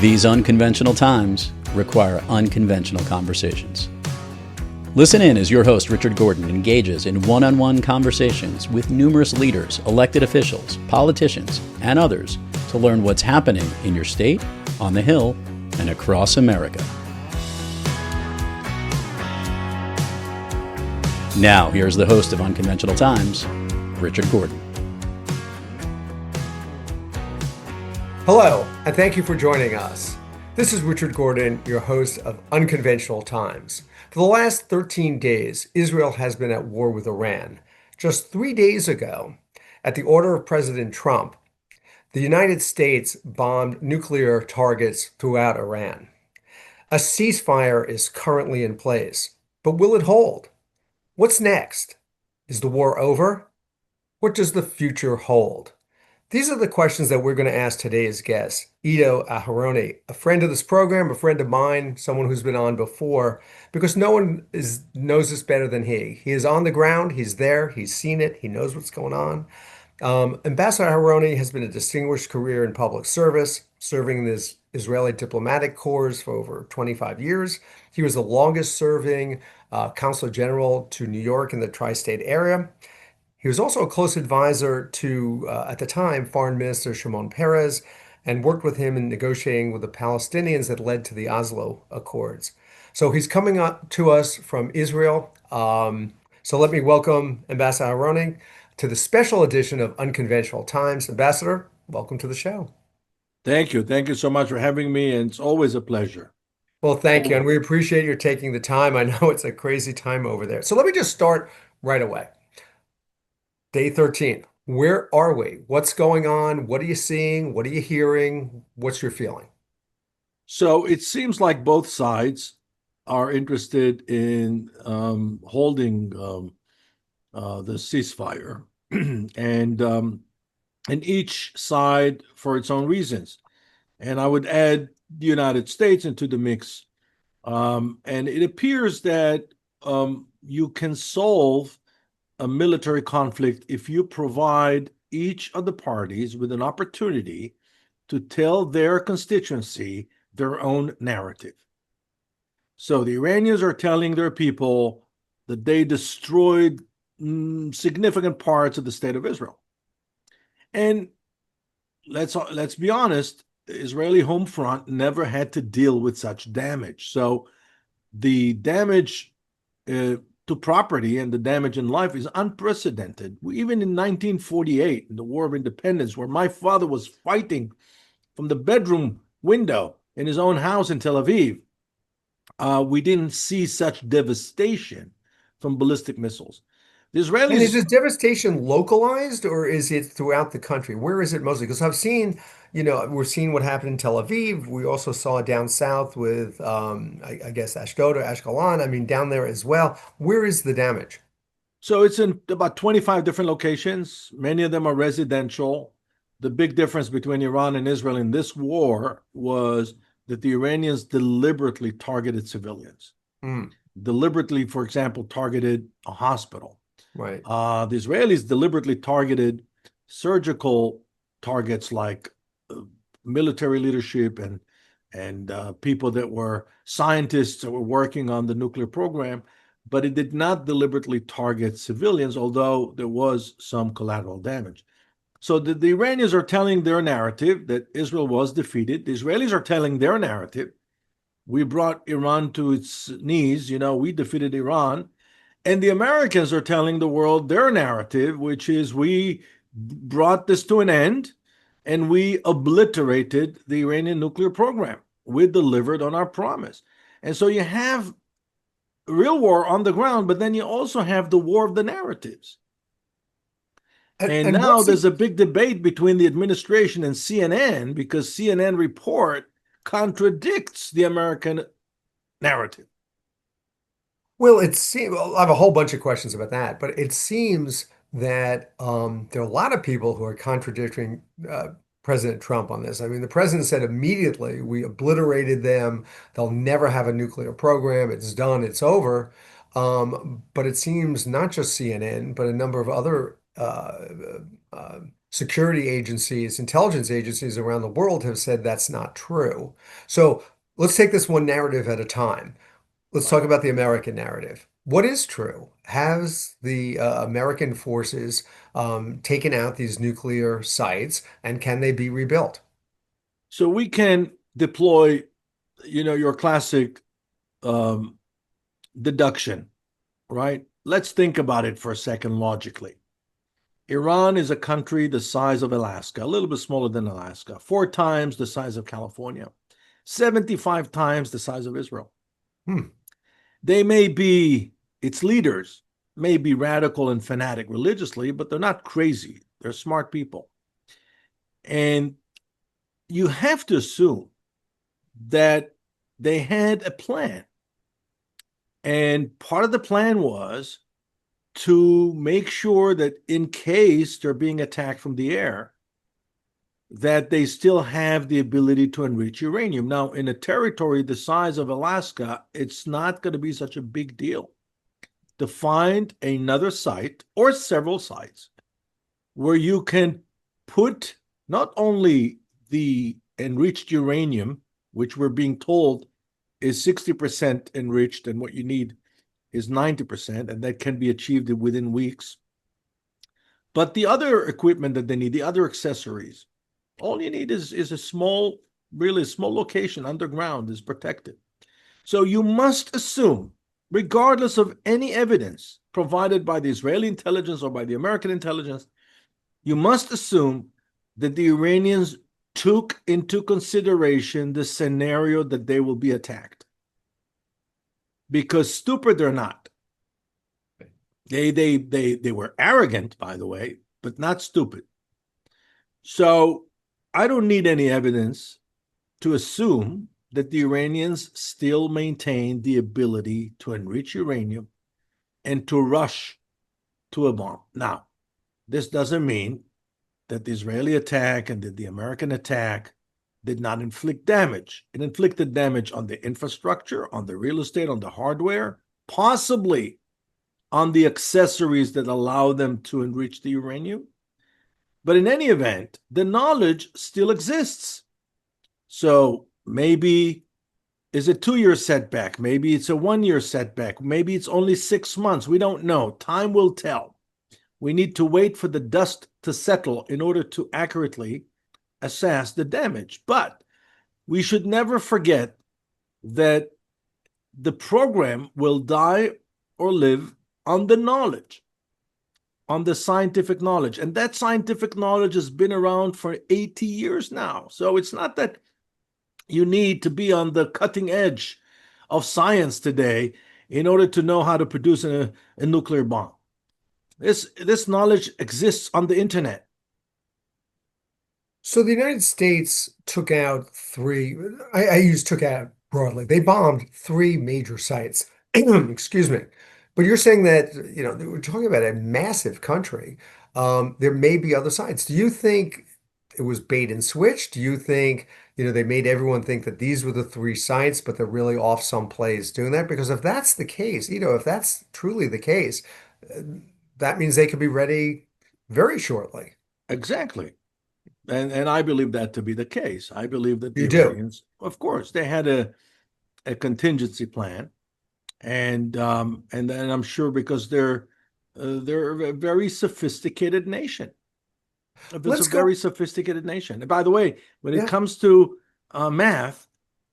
These unconventional times require unconventional conversations. Listen in as your host, Richard Gordon, engages in one-on-one conversations with numerous leaders, elected officials, politicians, and others to learn what's happening in your state, on the Hill, and across America. Now, here's the host of Unconventional Times, Richard Gordon. Hello, and thank you for joining us. This is Richard Gordon, your host of Unconventional Times. For the last 13 days, Israel has been at war with Iran. Just 3 days ago, at the order of President Trump, the United States bombed nuclear targets throughout Iran. A ceasefire is currently in place, but will it hold? What's next? Is the war over? What does the future hold? These are the questions that we're going to ask today's guest, Ido Aharoni, a friend of this program, a friend of mine, someone who's been on before, because no one knows this better than he. He is on the ground, he's there, he's seen it, he knows what's going on. Ambassador Aharoni has been a distinguished career in public service, serving in the Israeli diplomatic corps for over 25 years. He was the longest serving Consul General to New York in the tri-state area. He was also a close advisor to, at the time, Foreign Minister Shimon Peres, and worked with him in negotiating with the Palestinians that led to the Oslo Accords. So he's coming up to us from Israel. So let me welcome Ambassador Aharoni to the special edition of Unconventional Times. Ambassador, welcome to the show. Thank you. Thank you so much for having me, and it's always a pleasure. Well, thank you, and we appreciate your taking the time. I know it's a crazy time over there. So let me just start right away. Day 13. Where are we? What's going on? What are you seeing? What are you hearing? What's your feeling? So it seems like both sides are interested in holding the ceasefire, and each side for its own reasons. And I would add the United States into the mix. And it appears that you can solve a military conflict if you provide each of the parties with an opportunity to tell their constituency their own narrative. So the Iranians are telling their people that they destroyed significant parts of the state of Israel. And let's be honest, the Israeli home front never had to deal with such damage. So the damage to property and the damage in life is unprecedented. Even in 1948, in the War of Independence, where my father was fighting from the bedroom window in his own house in Tel Aviv, we didn't see such devastation from ballistic missiles. The Israelis— And is this devastation localized, or is it throughout the country? Where is it mostly? Because I've seen, we're seeing what happened in Tel Aviv. We also saw it down south with, I guess, Ashdod or Ashkelon. I mean, down there as well. Where is the damage? So it's in about 25 different locations. Many of them are residential. The big difference between Iran and Israel in this war was that the Iranians deliberately targeted civilians. Deliberately, for example, targeted a hospital. Right. The Israelis deliberately targeted surgical targets like military leadership and people that were scientists that were working on the nuclear program, but it did not deliberately target civilians, although there was some collateral damage. So the Iranians are telling their narrative that Israel was defeated. The Israelis are telling their narrative. We brought Iran to its knees. We defeated Iran. And the Americans are telling the world their narrative, which is we brought this to an end and we obliterated the Iranian nuclear program. We delivered on our promise. And so you have real war on the ground, but then you also have the war of the narratives. And now there's a big debate between the administration and CNN because CNN report contradicts the American narrative. Well, I have a whole bunch of questions about that, but it seems that there are a lot of people who are contradicting President Trump on this. I mean, the president said immediately, we obliterated them. They'll never have a nuclear program. It's done. It's over. But it seems not just CNN, but a number of other security agencies, intelligence agencies around the world have said that's not true. So let's take this one narrative at a time. Let's talk about the American narrative. What is true? Has the American forces taken out these nuclear sites, and can they be rebuilt? So we can deploy, your classic um, deduction, right? Let's think about it for a second logically. Iran is a country the size of Alaska, a little bit smaller than Alaska, 4 times the size of California, 75 times the size of Israel. Hmm. They may be, its leaders may be radical and fanatic religiously, but they're not crazy. They're smart people. And you have to assume that they had a plan. And part of the plan was to make sure that in case they're being attacked from the air, that they still have the ability to enrich uranium. Now, in a territory the size of Alaska, it's not going to be such a big deal to find another site or several sites where you can put not only the enriched uranium, which we're being told is 60% enriched, and what you need is 90%, and that can be achieved within weeks. But the other equipment that they need, the other accessories, all you need is a small, really small location underground is protected. So you must assume, regardless of any evidence provided by the Israeli intelligence or by the American intelligence, you must assume that the Iranians took into consideration the scenario that they will be attacked. Because stupid they're not. They were arrogant, by the way, but not stupid. So I don't need any evidence to assume that the Iranians still maintain the ability to enrich uranium and to rush to a bomb. Now, this doesn't mean that the Israeli attack and that the American attack did not inflict damage. It inflicted damage on the infrastructure, on the real estate, on the hardware, possibly on the accessories that allow them to enrich the uranium. But in any event, the knowledge still exists. So maybe is a 2-year setback. Maybe it's a 1-year setback. Maybe it's only 6 months. We don't know. Time will tell. We need to wait for the dust to settle in order to accurately assess the damage. But we should never forget that the program will die or live on the knowledge, on the scientific knowledge. And that scientific knowledge has been around for 80 years now. So it's not that you need to be on the cutting edge of science today in order to know how to produce a nuclear bomb. This knowledge exists on the internet. So the United States took out three, I use took out broadly. They bombed three major sites. Excuse me. But you're saying that, we're talking about a massive country. There may be other sites. Do you think it was bait and switch? Do you think, they made everyone think that these were the three sites, but they're really off someplace doing that? Because if that's the case, if that's truly the case, uh, that means they could be ready very shortly. Exactly. And I believe that to be the case. I believe that the You do. Iranians, of course, they had a contingency plan, and then I'm sure because they're a very sophisticated nation. It's a Let's very go. sophisticated nation. And by the way, when it Yeah. comes to math,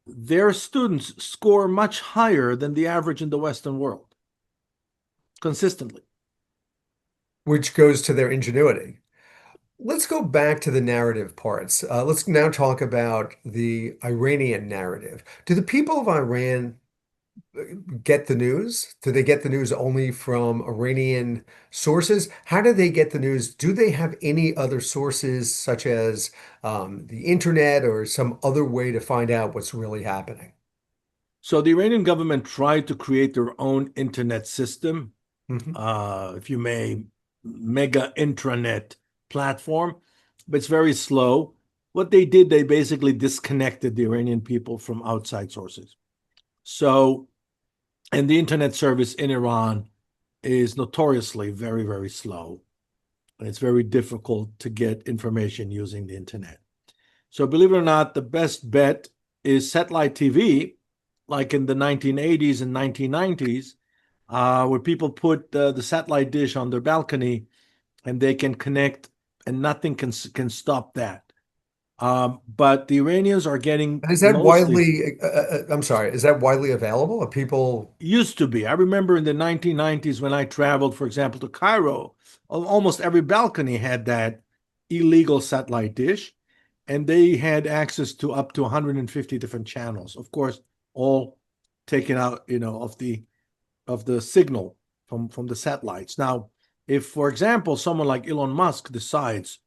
their students score much higher than the average in the Western world consistently. Which goes to their ingenuity. Let's go back to the narrative parts. Let's now talk about the Iranian narrative. Do the people of Iran get the news? Do they get the news only from Iranian sources? How do they get the news? Do they have any other sources, such as the internet or some other way to find out what's really happening? So the Iranian government tried to create their own internet system, Mhm. if you may, mega intranet platform, but it's very slow. What they did, they basically disconnected the Iranian people from outside sources. So, and the internet service in Iran is notoriously very, very slow. It's very difficult to get information using the internet. So believe it or not, the best bet is satellite TV, like in the 1980s and 1990s, where people put the satellite dish on their balcony and they can connect, and nothing can stop that. But the Iranians are getting Is that mostly, widely, I'm sorry, is that widely available? Are people, used to be. I remember in the 1990s when I traveled, for example, to Cairo, almost every balcony had that illegal satellite dish, and they had access to up to 150 different channels. Of course, all taken out, of the signal from the satellites. Now, if, for example, someone like Elon Musk decides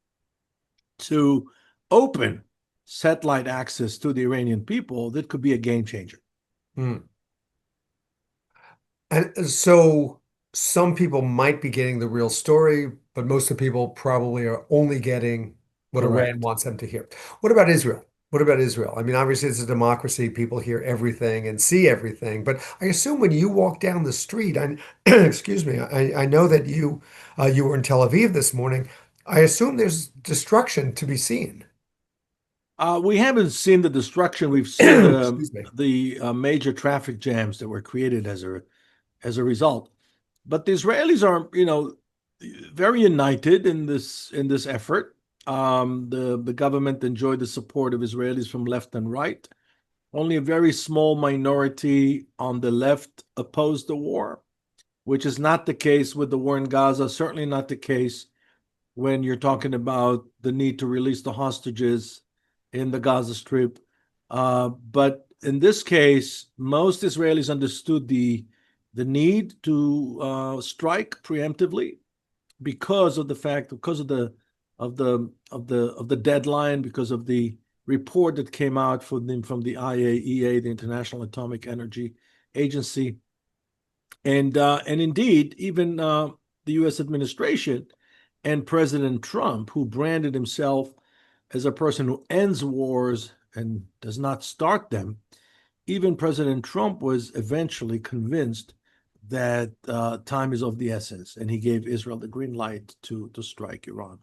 to open satellite access to the Iranian people, that could be a game changer. hmm. And so some people might be getting the real story, but most of the people probably are only getting what Iran Correct. wants them to hear. What about Israel? What about Israel? I mean, obviously it's a democracy. People hear everything and see everything. But I assume when you walk down the street, I, excuse me, I know that you were in Tel Aviv this morning. I assume there's destruction to be seen. We haven't seen the destruction. We've seen Excuse me. the major traffic jams that were created as a result. But the Israelis are, very united in this effort. The government enjoyed the support of Israelis from left and right. Only a very small minority on the left opposed the war, which is not the case with the war in Gaza. Certainly not the case when you're talking about the need to release the hostages in the Gaza Strip. But in this case, most Israelis understood the need to strike preemptively because of the fact, because of the deadline, because of the report that came out from the IAEA, the International Atomic Energy Agency, and indeed even the U.S. administration and President Trump, who branded himself as a person who ends wars and does not start them. Even President Trump was eventually convinced that time is of the essence, and he gave Israel the green light to strike Iran.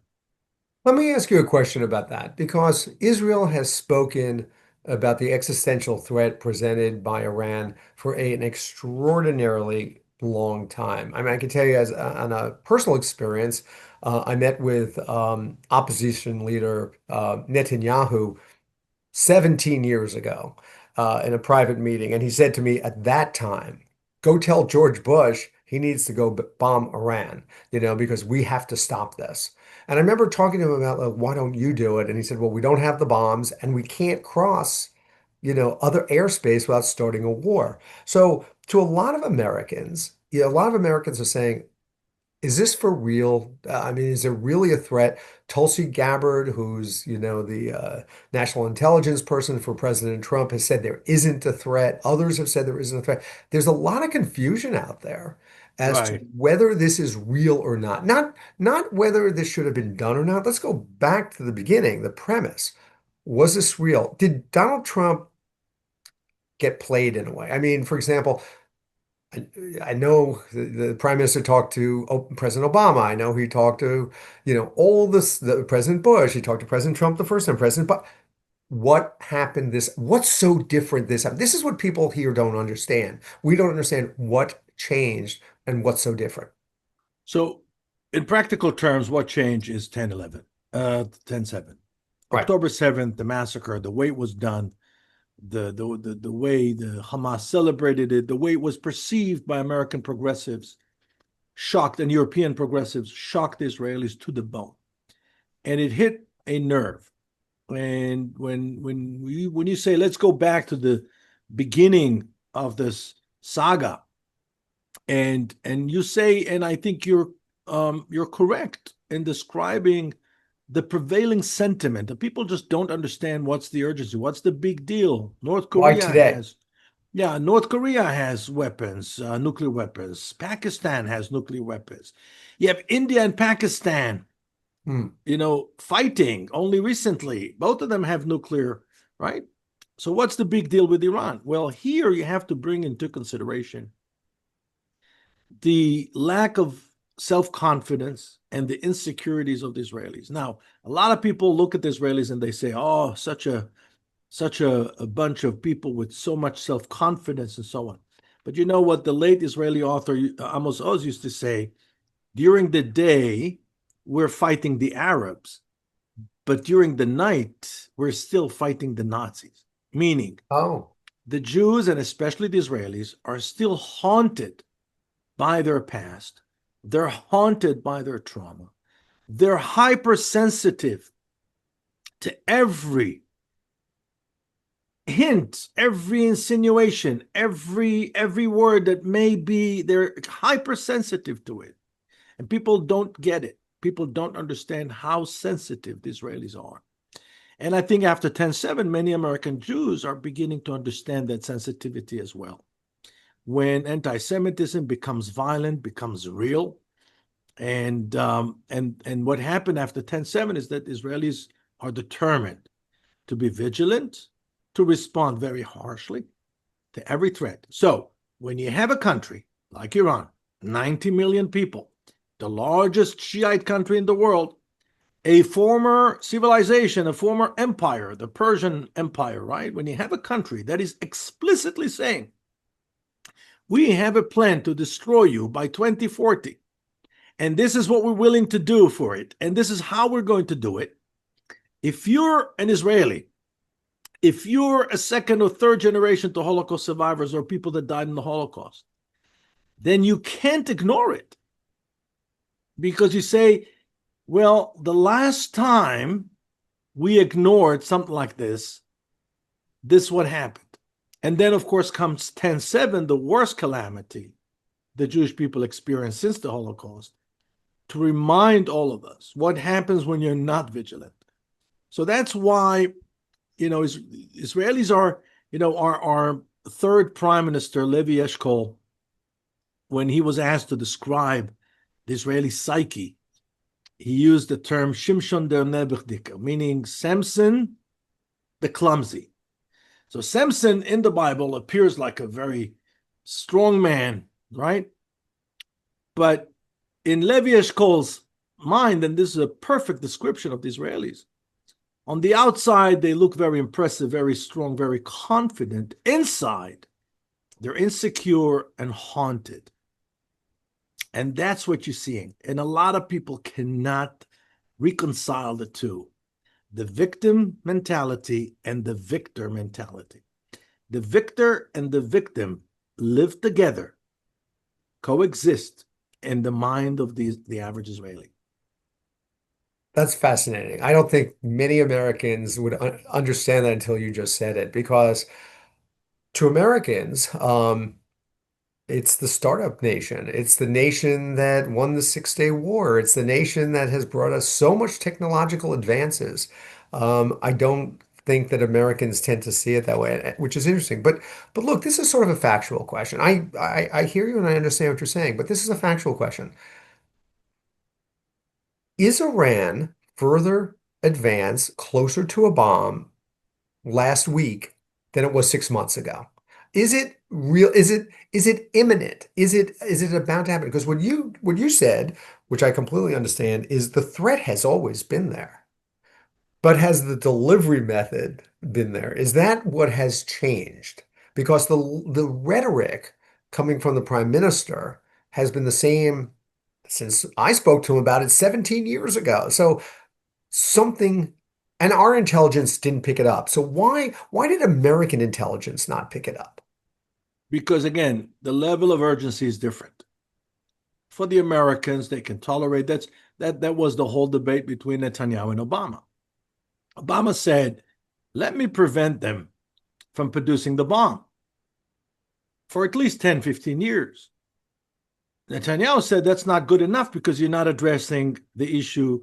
Let me ask you a question about that because Israel has spoken about the existential threat presented by Iran for an extraordinarily long time. I mean, I can tell you as on a personal experience, I met with opposition leader Netanyahu 17 years ago in a private meeting. And he said to me at that time, go tell George Bush he needs to go bomb Iran, because we have to stop this. And I remember talking to him about, like, why don't you do it? And he said, well, we don't have the bombs and we can't cross, other airspace without starting a war. So to a lot of Americans, a lot of Americans are saying, is this for real? I mean, is it really a threat? Tulsi Gabbard, who's, the national intelligence person for President Trump, has said there isn't a threat. Others have said there isn't a threat. There's a lot of confusion out there as to Right. whether this is real or not. Not whether this should have been done or not. Let's go back to the beginning, the premise. Was this real? Did Donald Trump get played in a way? I mean, for example, I know the prime minister talked to President Obama. I know he talked to, all this, the President Bush. He talked to President Trump the first time, But what happened what's so different this time? This is what people here don't understand. We don't understand what changed and what's so different. So, in practical terms, what changed is 10/11, 10/7. Right. October 7th, the massacre, the way it was done, the way the Hamas celebrated it, the way it was perceived by American progressives, shocked, and European progressives shocked the Israelis to the bone. And it hit a nerve. And when you say, let's go back to the beginning of this saga, and you say, and I think you're correct in describing the prevailing sentiment. The people just don't understand what's the urgency, what's the big deal. Why today? North Korea has weapons, nuclear weapons. Pakistan has nuclear weapons. You have India and Pakistan, Hmm. fighting only recently. Both of them have nuclear, right? So what's the big deal with Iran? Well, here you have to bring into consideration the lack of self-confidence and the insecurities of the Israelis. Now, a lot of people look at the Israelis and they say, oh, such a bunch of people with so much self-confidence and so on. But you know what the late Israeli author Amos Oz used to say, during the day, we're fighting the Arabs, but during the night, we're still fighting the Nazis. Meaning, the Jews, and especially the Israelis, are still haunted by their past. They're haunted by their trauma. They're hypersensitive to every hint, every insinuation, every word that may be. They're hypersensitive to it. And people don't get it. People don't understand how sensitive the Israelis are. And I think after 10/7, many American Jews are beginning to understand that sensitivity as well. When anti-Semitism becomes violent, becomes real, and what happened after 10/7 is that Israelis are determined to be vigilant, to respond very harshly to every threat. So when you have a country like Iran, 90 million people, the largest Shiite country in the world, a former civilization, a former empire, the Persian Empire, right? When you have a country that is explicitly saying, we have a plan to destroy you by 2040, and this is what we're willing to do for it, and this is how we're going to do it. If you're an Israeli, if you're a second or third generation to Holocaust survivors or people that died in the Holocaust, then you can't ignore it. Because you say, well, the last time we ignored something like this is what happened. And then, of course, comes 10/7, the worst calamity the Jewish people experienced since the Holocaust, to remind all of us what happens when you're not vigilant. So that's why, Israelis are, our third prime minister, Levi Eshkol, when he was asked to describe the Israeli psyche, he used the term Shimshon der Nebuchadnezzar, meaning Samson the clumsy. So Samson in the Bible appears like a very strong man, right? But in Levi Eshkol's mind, and this is a perfect description of the Israelis, on the outside, they look very impressive, very strong, very confident. Inside, they're insecure and haunted. And that's what you're seeing. And a lot of people cannot reconcile the two, the victim mentality and the victor mentality. The victor and the victim live together, coexist in the mind of the average Israeli. That's fascinating. I don't think many Americans would understand that until you just said it, because to Americans, it's the startup nation. It's the nation that won the Six-Day War. It's the nation that has brought us so much technological advances. I don't think that Americans tend to see it that way, which is interesting. But look, this is sort of a factual question. I hear you and I understand what you're saying, but this is a factual question. Is Iran further advanced closer to a bomb last week than it was 6 months ago? Is it real? Is it imminent? Is it about to happen? Because what you said, which I completely understand, is the threat has always been there. But has the delivery method been there? Is that what has changed? Because the rhetoric coming from the prime minister has been the same since I spoke to him about it 17 years ago. So something, and our intelligence didn't pick it up. So why did American intelligence not pick it up? Because again, the level of urgency is different. For the Americans, they can tolerate that was the whole debate between Netanyahu and Obama. Obama said, let me prevent them from producing the bomb for at least 10, 15 years. Netanyahu said that's not good enough because you're not addressing the issue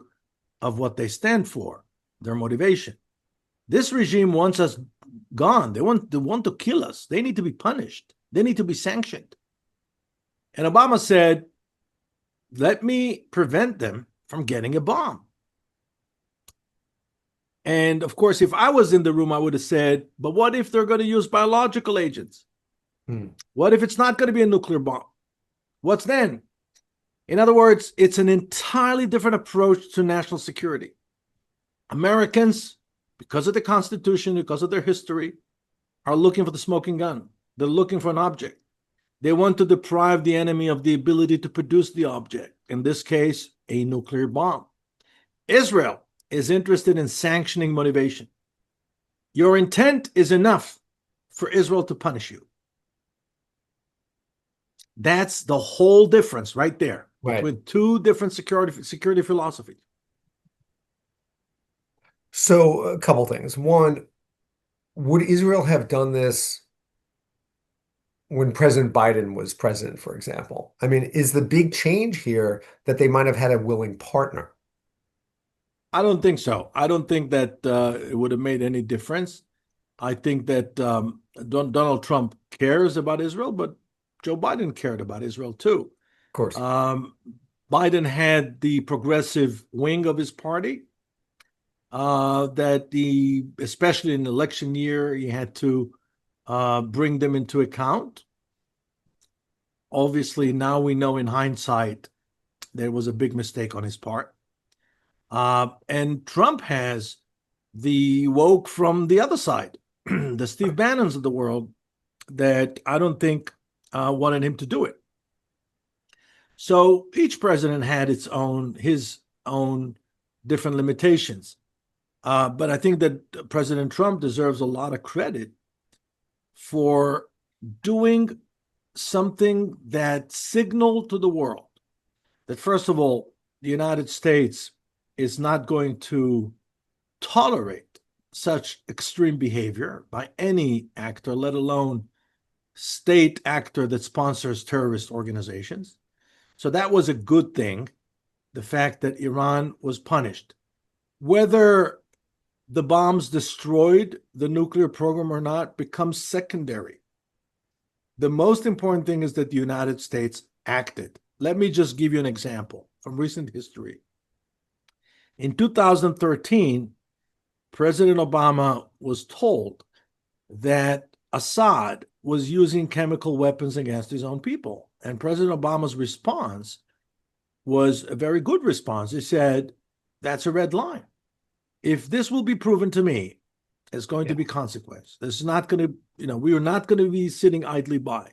of what they stand for, their motivation. This regime wants us gone. They want to kill us. They need to be punished. They need to be sanctioned. And Obama said, let me prevent them from getting a bomb. And of course, if I was in the room, I would have said, but what if they're going to use biological agents? What if it's not going to be a nuclear bomb? What's then? In other words, it's an entirely different approach to national security. Americans, because of the Constitution, because of their history, are looking for the smoking gun. They're looking for an object. They want to deprive the enemy of the ability to produce the object, in this case, a nuclear bomb. Israel is interested in sanctioning motivation. Your intent is enough for Israel to punish you. That's the whole difference right there between two different security philosophies. So a couple things. One, would Israel have done this when President Biden was president, for example? I mean, is the big change here that they might have had a willing partner? I don't think so. I don't think that it would have made any difference. I think that Donald Trump cares about Israel, but Joe Biden cared about Israel too. Of course. Biden had the progressive wing of his party that especially in election year, he had to bring them into account. Obviously, now we know in hindsight there was a big mistake on his part. And Trump has the woke from the other side, the Steve Bannons of the world, that I don't think wanted him to do it. So each president had his own different limitations. But I think that President Trump deserves a lot of credit for doing something that signaled to the world that, first of all, the United States is not going to tolerate such extreme behavior by any actor, let alone state actor that sponsors terrorist organizations. So that was a good thing, the fact that Iran was punished. Whether the bombs destroyed the nuclear program or not becomes secondary. The most important thing is that the United States acted. Let me just give you an example from recent history. In 2013, President Obama was told that Assad was using chemical weapons against his own people. And President Obama's response was a very good response. He said, that's a red line. If this will be proven to me, there's going to be consequence. There's not going to, we are not going to be sitting idly by.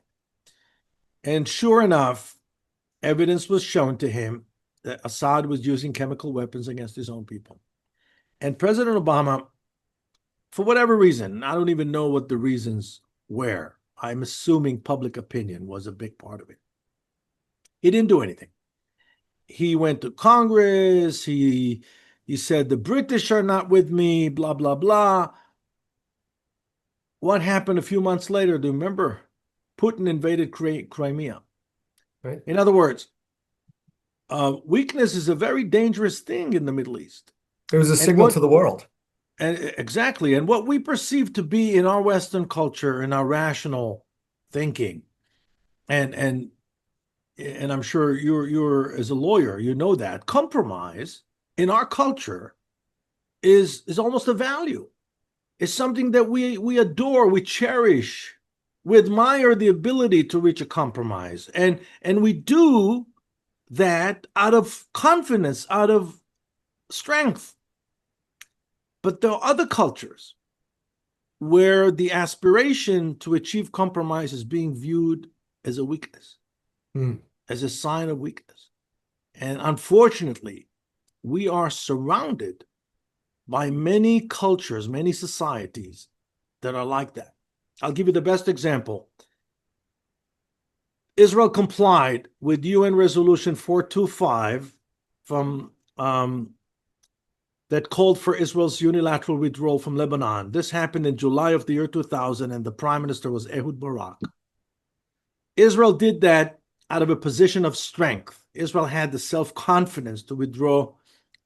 And sure enough, evidence was shown to him that Assad was using chemical weapons against his own people. And President Obama, for whatever reason, I don't even know what the reasons were. I'm assuming public opinion was a big part of it. He didn't do anything. He went to Congress. He said, the British are not with me, blah, blah, blah. What happened a few months later? Do you remember? Putin invaded Crimea. Right. In other words, weakness is a very dangerous thing in the Middle East. It was a signal to the world. And exactly. And what we perceive to be in our Western culture, in our rational thinking, and I'm sure you're as a lawyer, you know that compromise in our culture is almost a value. It's something that we adore, we cherish, we admire the ability to reach a compromise. And we do that out of confidence, out of strength. But there are other cultures where the aspiration to achieve compromise is being viewed as a weakness, as a sign of weakness. And unfortunately, we are surrounded by many cultures, many societies that are like that. I'll give you the best example. Israel complied with UN Resolution 425 from that called for Israel's unilateral withdrawal from Lebanon. This happened in July of the year 2000, and the Prime Minister was Ehud Barak. Israel did that out of a position of strength. Israel had the self-confidence to withdraw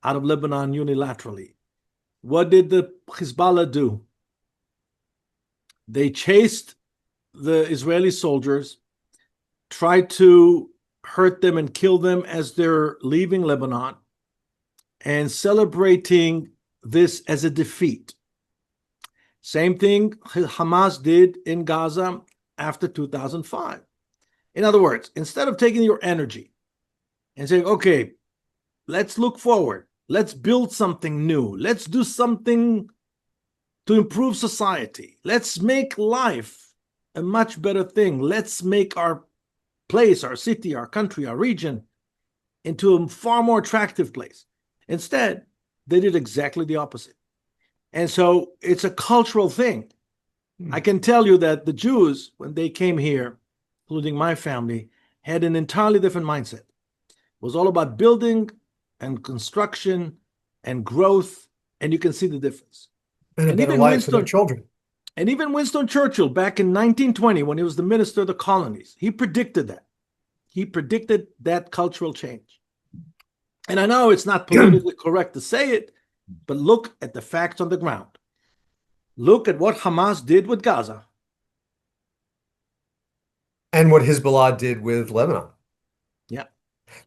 out of Lebanon unilaterally. What did the Hezbollah do? They chased the Israeli soldiers, tried to hurt them and kill them as they're leaving Lebanon, and celebrating this as a defeat. Same thing Hamas did in Gaza after 2005. In other words, instead of taking your energy and saying, okay, let's look forward. Let's build something new. Let's do something to improve society. Let's make life a much better thing. Let's make our place, our city, our country, our region into a far more attractive place. Instead, they did exactly the opposite. And so it's a cultural thing. I can tell you that the Jews, when they came here, including my family, had an entirely different mindset. It was all about building and construction and growth, and you can see the difference. And a better life for their children. And even Winston Churchill, back in 1920, when he was the minister of the colonies, he predicted that. He predicted that cultural change. And I know it's not politically correct to say it, but look at the facts on the ground. Look at what Hamas did with Gaza. And what Hezbollah did with Lebanon. Yeah.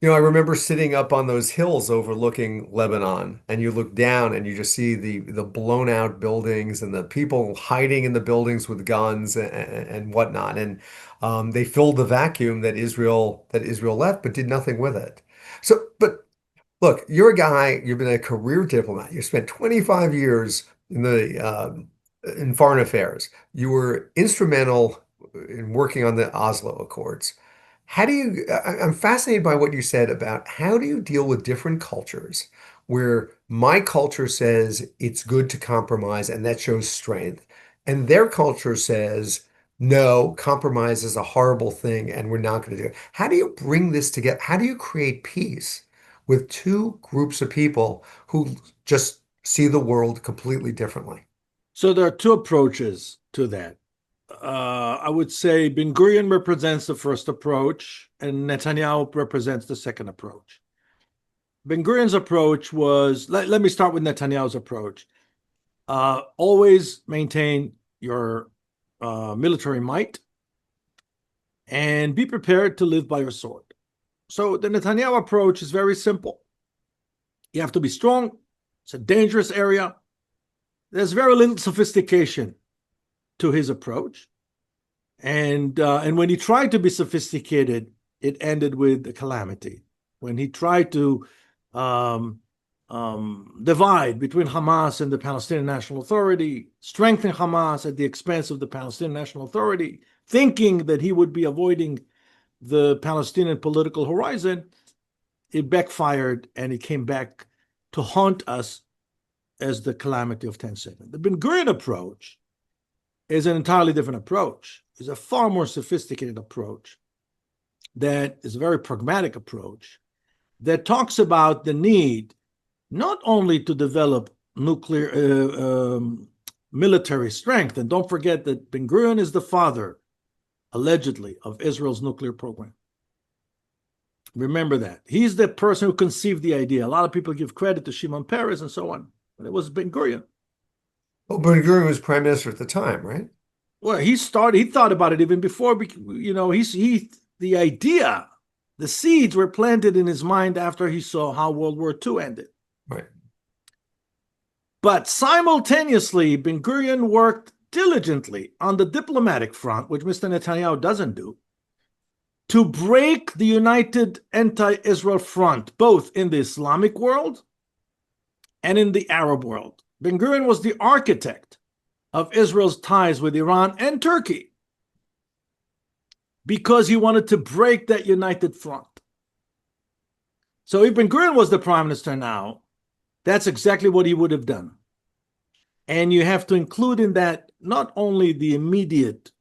You know, I remember sitting up on those hills overlooking Lebanon, and you look down and you just see the blown out buildings and the people hiding in the buildings with guns and whatnot. And they filled the vacuum that Israel left, but did nothing with it. So, but look, you're a guy, you've been a career diplomat. You spent 25 years in foreign affairs. You were instrumental in working on the Oslo Accords. I'm fascinated by what you said about how do you deal with different cultures where my culture says it's good to compromise and that shows strength, and their culture says, no, compromise is a horrible thing and we're not going to do it. How do you bring this together? How do you create peace with two groups of people who just see the world completely differently? So there are two approaches to that. I would say Ben Gurion represents the first approach and Netanyahu represents the second approach. Ben Gurion's approach was, let me start with Netanyahu's approach. Always maintain your military might and be prepared to live by your sword. So the Netanyahu approach is very simple. You have to be strong. It's a dangerous area. There's very little sophistication to his approach. And when he tried to be sophisticated, it ended with a calamity. When he tried to divide between Hamas and the Palestinian National Authority, strengthen Hamas at the expense of the Palestinian National Authority, thinking that he would be avoiding the Palestinian political horizon, it backfired and it came back to haunt us as the calamity of 10/7. The Ben Gurion approach is an entirely different approach. It's a far more sophisticated approach that is a very pragmatic approach that talks about the need not only to develop nuclear military strength, and don't forget that Ben Gurion is the father, allegedly, of Israel's nuclear program. Remember that. He's the person who conceived the idea. A lot of people give credit to Shimon Peres and so on, but it was Ben Gurion. Well, Ben Gurion was prime minister at the time, right? Well, he thought about it even before, the idea, the seeds were planted in his mind after he saw how World War II ended. Right. But simultaneously, Ben Gurion worked diligently on the diplomatic front, which Mr. Netanyahu doesn't do, to break the united anti-Israel front, both in the Islamic world and in the Arab world. Ben Gurion was the architect of Israel's ties with Iran and Turkey because he wanted to break that united front. So if Ben Gurion was the prime minister now, that's exactly what he would have done. And you have to include in that not only the immediate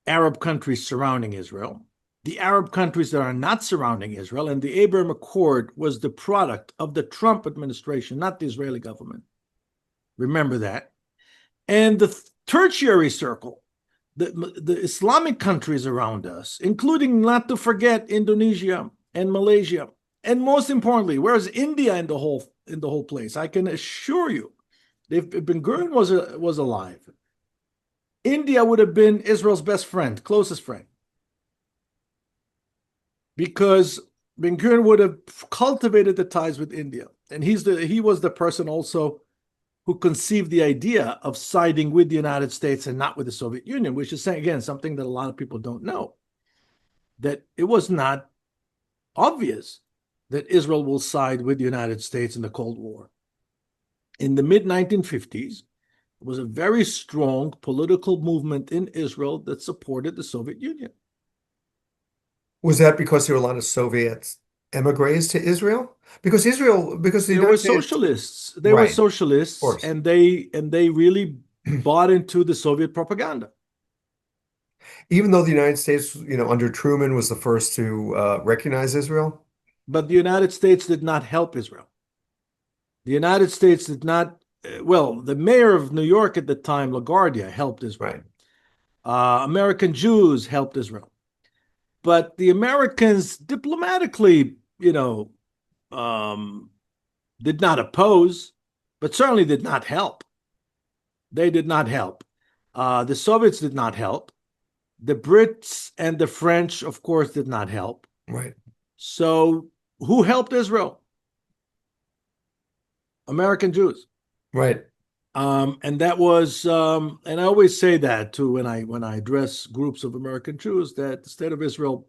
Arab countries surrounding Israel, the Arab countries that are not surrounding Israel, and the Abraham Accord was the product of the Trump administration, not the Israeli government. Remember that. And the tertiary circle, the Islamic countries around us, including, not to forget, Indonesia and Malaysia, and most importantly, where's India in the whole place? I can assure you, if Ben Gurion was alive, India would have been Israel's best friend, closest friend, because Ben Gurion would have cultivated the ties with India, and he was the person also who conceived the idea of siding with the United States and not with the Soviet Union, which is, again, something that a lot of people don't know, that it was not obvious that Israel will side with the United States in the Cold War. In the mid-1950s, there was a very strong political movement in Israel that supported the Soviet Union. Was that because there were a lot of Soviets emigres to Israel? Because the They were United States, socialists. They were right, of socialists, course. and they really bought into the Soviet propaganda. Even though the United States, under Truman was the first to recognize Israel? But the United States did not help Israel. The United States did not, well, the mayor of New York at the time, LaGuardia, helped Israel. Right. American Jews helped Israel. But the Americans diplomatically, did not oppose, but certainly did not help. They did not help. The Soviets did not help. The Brits and the French, of course, did not help. Right. So who helped Israel? American Jews. Right. And that was, and I always say that too when I address groups of American Jews, that the state of Israel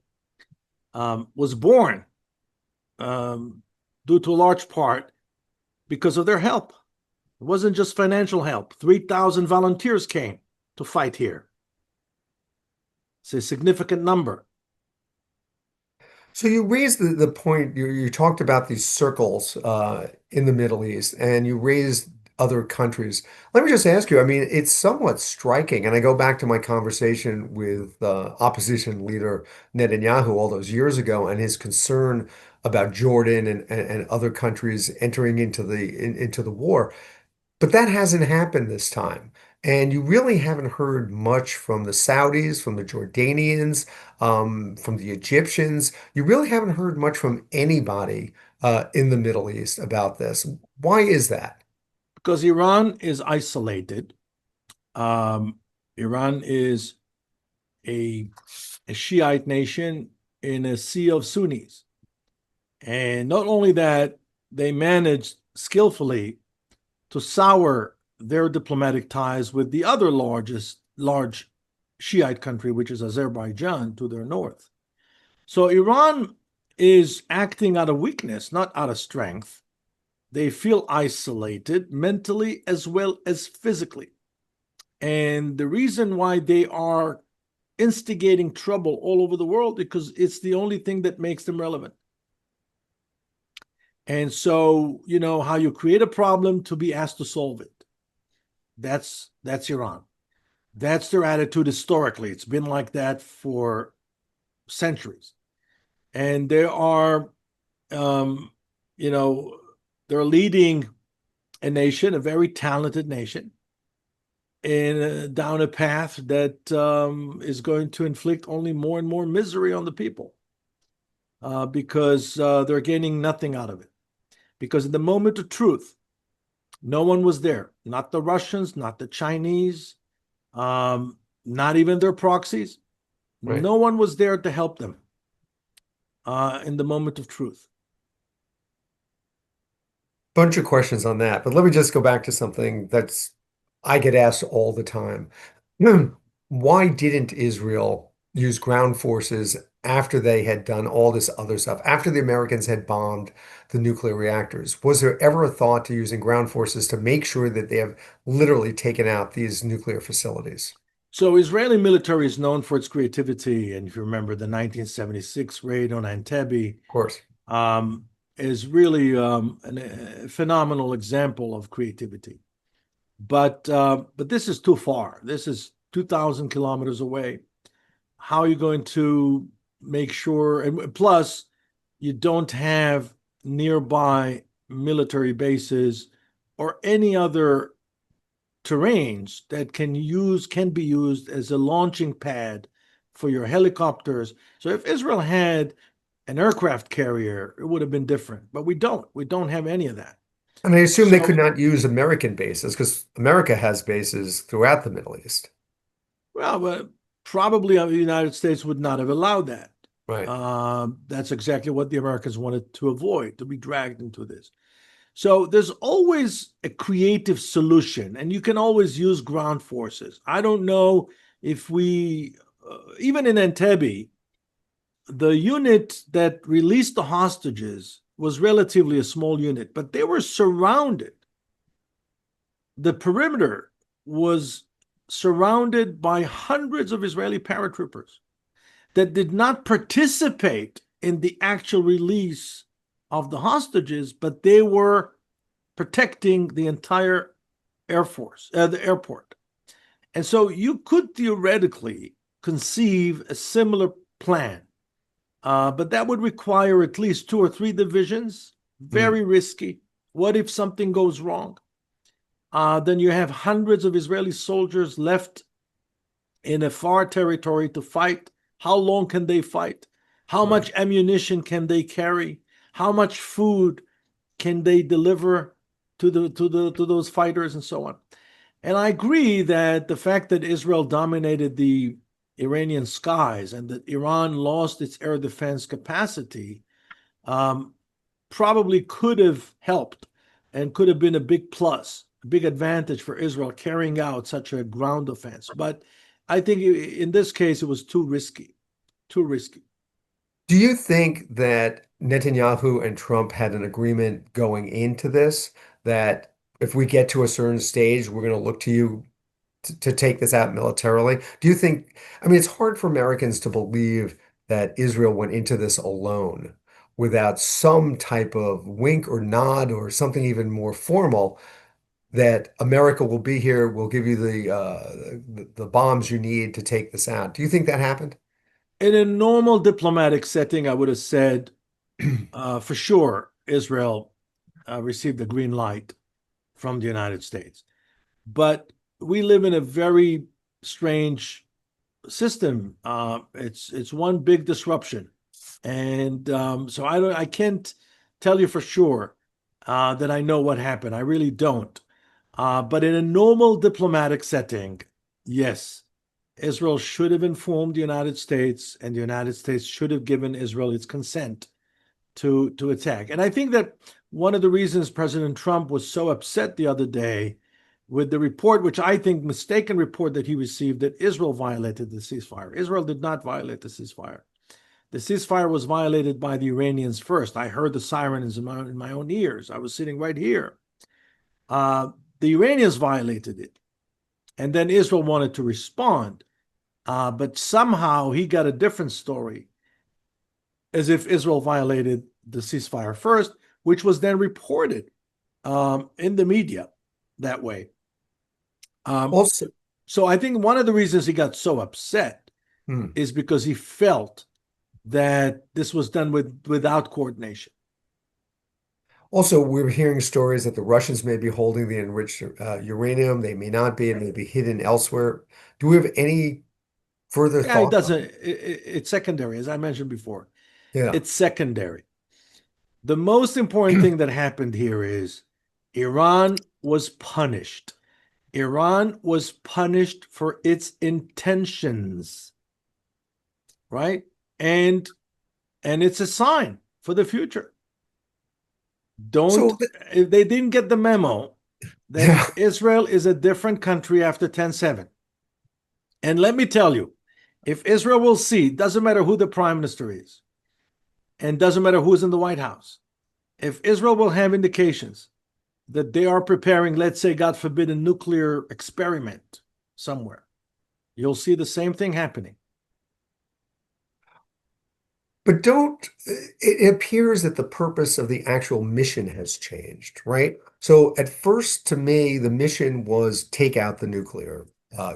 was born due to a large part because of their help. It wasn't just financial help. 3,000 volunteers came to fight here. It's a significant number. So you raised the point, you talked about these circles in the Middle East, and you raised other countries. Let me just ask you, I mean, it's somewhat striking, and I go back to my conversation with opposition leader Netanyahu all those years ago and his concern about Jordan and other countries entering into the war. But that hasn't happened this time. And you really haven't heard much from the Saudis, from the Jordanians, from the Egyptians. You really haven't heard much from anybody in the Middle East about this. Why is that? Because Iran is isolated. Iran is a Shiite nation in a sea of Sunnis. And not only that, they managed skillfully to sour their diplomatic ties with the other large Shiite country, which is Azerbaijan to their north. So Iran is acting out of weakness, not out of strength. They feel isolated mentally as well as physically. And the reason why they are instigating trouble all over the world because it's the only thing that makes them relevant. And so, how you create a problem to be asked to solve it. That's Iran. That's their attitude historically. It's been like that for centuries. And they are, they're leading a nation, a very talented nation, down a path that is going to inflict only more and more misery on the people because they're gaining nothing out of it. Because in the moment of truth, no one was there. Not the Russians, not the Chinese, not even their proxies. Right. No one was there to help them in the moment of truth. Bunch of questions on that, but let me just go back to something I get asked all the time. Why didn't Israel use ground forces after they had done all this other stuff, after the Americans had bombed the nuclear reactors? Was there ever a thought to using ground forces to make sure that they have literally taken out these nuclear facilities? So Israeli military is known for its creativity. And if you remember the 1976 raid on Entebbe, Of course. is really a phenomenal example of creativity. But this is too far. This is 2,000 kilometers away. How are you going to make sure? And plus, you don't have nearby military bases or any other terrains that can be used as a launching pad for your helicopters. So if Israel had an aircraft carrier, it would have been different. But we don't. We don't have any of that. And I assume they could So, not use American bases because America has bases throughout the Middle East. well, but probably the United States would not have allowed that. Right. That's exactly what the Americans wanted to avoid, to be dragged into this. So there's always a creative solution, and you can always use ground forces. I don't know if even in Entebbe, the unit that released the hostages was relatively a small unit, but they were surrounded. The perimeter was surrounded by hundreds of Israeli paratroopers that did not participate in the actual release of the hostages, but they were protecting the entire the airport. And so you could theoretically conceive a similar plan, but that would require at least 2 or 3 divisions. Very risky. What if something goes wrong? Then you have hundreds of Israeli soldiers left in a far territory to fight. How long can they fight? How much ammunition can they carry? How much food can they deliver to those fighters and so on? And I agree that the fact that Israel dominated the Iranian skies and that Iran lost its air defense capacity probably could have helped and could have been a big plus, a big advantage for Israel carrying out such a ground offense. But I think in this case, it was too risky, too risky. Do you think that Netanyahu and Trump had an agreement going into this that if we get to a certain stage, we're going to look to you to take this out militarily? Do you think, I mean, it's hard for Americans to believe that Israel went into this alone without some type of wink or nod or something even more formal that America will be here, we'll give you the bombs you need to take this out. Do you think that happened? In a normal diplomatic setting, I would have said for sure Israel received a green light from the United States. But we live in a very strange system. It's one big disruption, and so I can't tell you for sure that I know what happened. I really don't. But in a normal diplomatic setting, yes, Israel should have informed the United States, and the United States should have given Israel its consent to attack. And I think that one of the reasons President Trump was so upset the other day with the report, which I think mistaken report that he received, that Israel violated the ceasefire. Israel did not violate the ceasefire. The ceasefire was violated by the Iranians first. I heard the sirens in my own ears. I was sitting right here. The Iranians violated it. And then Israel wanted to respond. But somehow he got a different story, as if Israel violated the ceasefire first, which was then reported in the media that way. Also, So I think one of the reasons he got so upset is because he felt that this was done without coordination. Also, we're hearing stories that the Russians may be holding the enriched uranium. They may not be. It may be hidden elsewhere. Do we have any further Yeah, it thoughts? doesn't. It's secondary, as I mentioned before. Yeah. It's secondary. The most important thing that happened here is Iran was punished. Iran was punished for its intentions, right? And it's a sign for the future. So, If they didn't get the memo that yeah. Israel is a different country after 10/7. And let me tell you, if Israel will see, doesn't matter who the prime minister is, and doesn't matter who's in the White House, if Israel will have indications that they are preparing, let's say, God forbid, a nuclear experiment somewhere, you'll see the same thing happening. But it appears that the purpose of the actual mission has changed, right? So at first, to me, the mission was take out the nuclear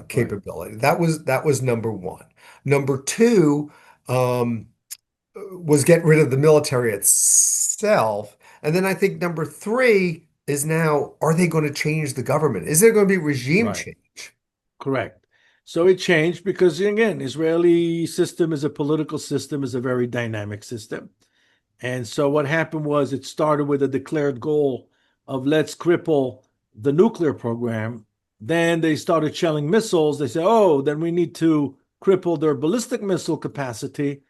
capability. That was number one. Number two was get rid of the military itself. And then I think number three is now, are they going to change the government? Is there going to be regime Right. change? Correct. So it changed because, again, Israeli system is a political system, is a very dynamic system. And so what happened was it started with a declared goal of let's cripple the nuclear program. Then they started shelling missiles. They said, oh, then we need to cripple their ballistic missile capacity.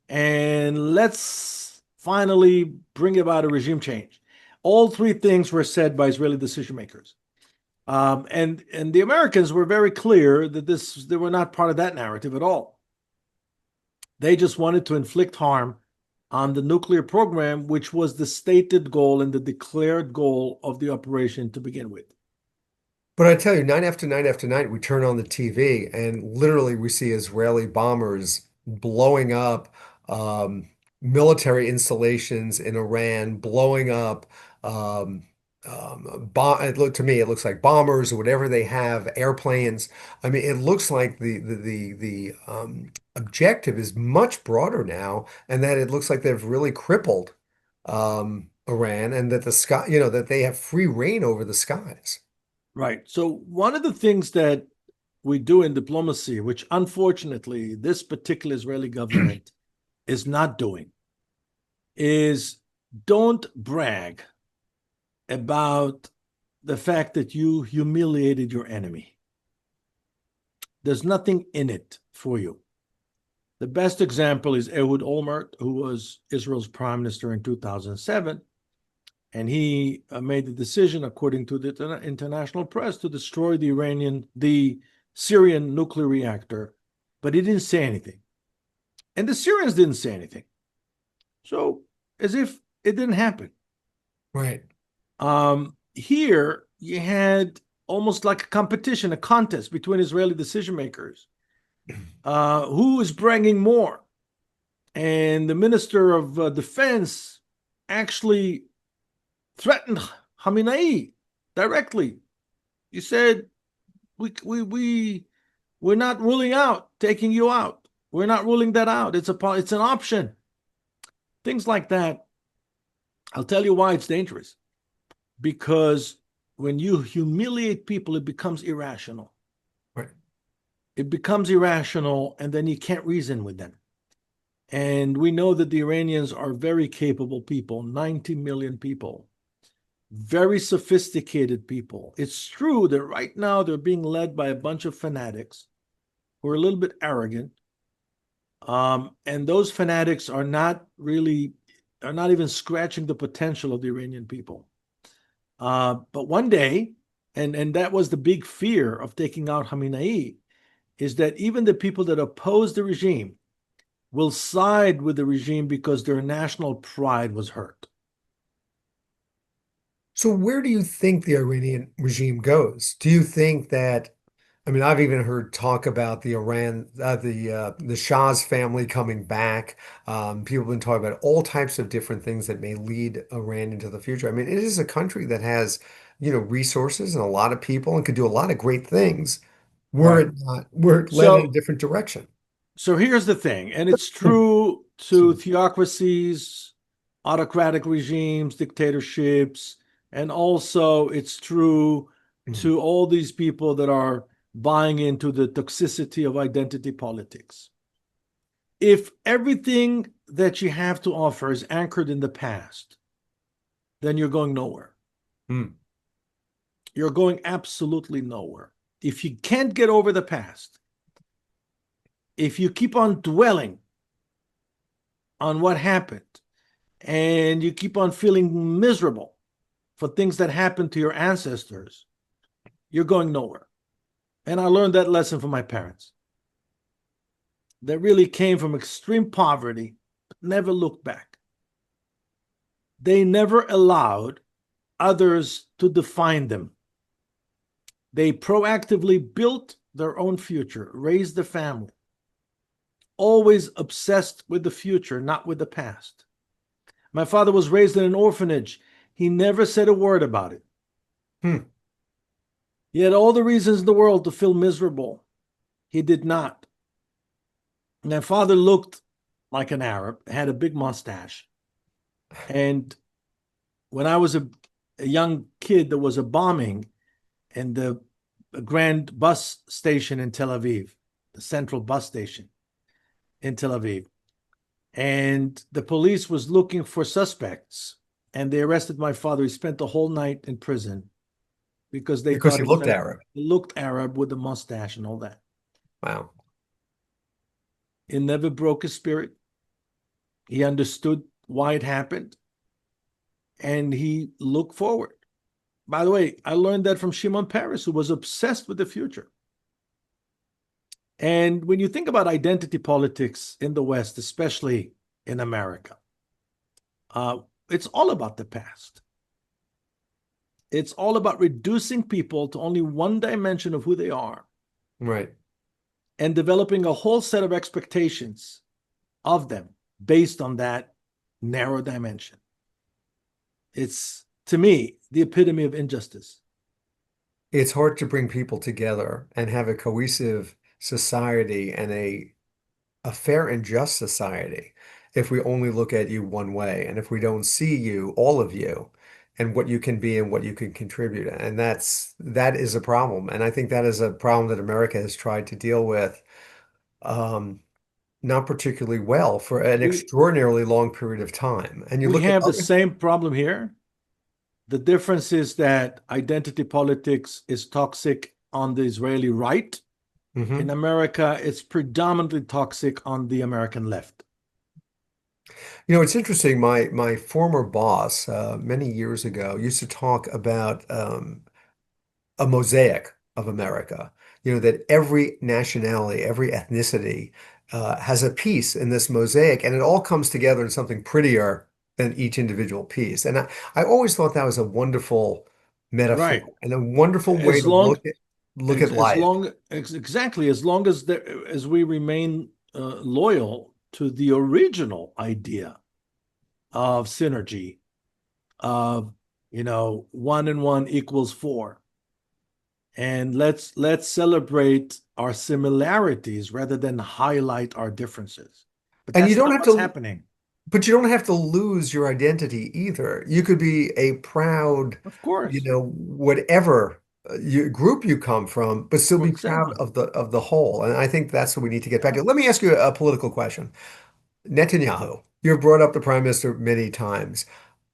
And let's finally bring about a regime change. All three things were said by Israeli decision makers. And the Americans were very clear that they were not part of that narrative at all. They just wanted to inflict harm on the nuclear program, which was the stated goal and the declared goal of the operation to begin with. But I tell you, night after night after night, we turn on the TV and literally we see Israeli bombers blowing up um, military installations in Iran, blowing up to me, it looks like bombers or whatever they have, airplanes. I mean, it looks like the objective is much broader now, and that it looks like they've really crippled Iran, and that the sky, that they have free reign over the skies. Right. So one of the things that we do in diplomacy, which unfortunately this particular Israeli government is not doing, is don't brag about the fact that you humiliated your enemy. There's nothing in it for you. The best example is Ehud Olmert, who was Israel's prime minister in 2007. And he made the decision, according to the international press, to destroy the Syrian nuclear reactor, but he didn't say anything. And the Syrians didn't say anything. So, as if it didn't happen. Right. Here, you had almost like a competition, a contest between Israeli decision makers. Who is bragging more? And the Minister of Defense actually threatened Khamenei directly. He said, we're not ruling out taking you out. We're not ruling that out. It's an option. Things like that. I'll tell you why it's dangerous. Because when you humiliate people, it becomes irrational. Right. It becomes irrational, and then you can't reason with them. And we know that the Iranians are very capable people, 90 million people, very sophisticated people. It's true that right now they're being led by a bunch of fanatics who are a little bit arrogant. And those fanatics are not even scratching the potential of the Iranian people. But one day, and that was the big fear of taking out Khamenei, is that even the people that oppose the regime will side with the regime because their national pride was hurt. So where do you think the Iranian regime goes? Do you think that, I mean, I've even heard talk about the Shah's family coming back. People have been talking about all types of different things that may lead Iran into the future. I mean, it is a country that has, resources and a lot of people and could do a lot of great things Right. were it led in a different direction. So here's the thing, and it's true to theocracies, autocratic regimes, dictatorships, and also it's true to all these people that are buying into the toxicity of identity politics. If everything that you have to offer is anchored in the past, then you're going nowhere. You're going absolutely nowhere. If you can't get over the past, if you keep on dwelling on what happened and you keep on feeling miserable for things that happened to your ancestors, you're going nowhere. And I learned that lesson from my parents. That really came from extreme poverty, but never looked back. They never allowed others to define them. They proactively built their own future, raised the family, always obsessed with the future, not with the past. My father was raised in an orphanage. He never said a word about it. He had all the reasons in the world to feel miserable. He did not. My father looked like an Arab, had a big mustache. And when I was a young kid, there was a bombing in the grand bus station in Tel Aviv, the central bus station in Tel Aviv. And the police was looking for suspects, and they arrested my father. He spent the whole night in prison because they thought he looked Arab. He looked Arab with the mustache and all that. Wow. It never broke his spirit. He understood why it happened, and he looked forward. By the way, I learned that from Shimon Peres, who was obsessed with the future. And when you think about identity politics in the West, especially in America, it's all about the past. It's all about reducing people to only one dimension of who they are. Right. And developing a whole set of expectations of them based on that narrow dimension. It's, to me, the epitome of injustice. It's hard to bring people together and have a cohesive society and a fair and just society if we only look at you one way and if we don't see you, all of you, and what you can be and what you can contribute. And that is a problem. And I think that is a problem that America has tried to deal with not particularly well for an We extraordinarily long period of time. And you we look at have the other, same problem here. The difference is that identity politics is toxic on the Israeli right. In Mhm. America, it's predominantly toxic on the American left. It's interesting. My former boss, many years ago, used to talk about a mosaic of America. That every nationality, every ethnicity has a piece in this mosaic, and it all comes together in something prettier than each individual piece. And I always thought that was a wonderful Right. metaphor and a wonderful way As to long look at life. exactly, as long as as we remain loyal to the original idea of synergy, of 1 and 1 equals 4, and let's celebrate our similarities rather than highlight our differences. But And you that's don't not have what's to, happening. but you don't have to lose your identity either. You could be a proud, Of course. whatever group you come from, but still For be proud example, of the whole. And I think that's what we need to get back yeah, to. Let me ask you a political question. Netanyahu, you've brought up the prime minister many times.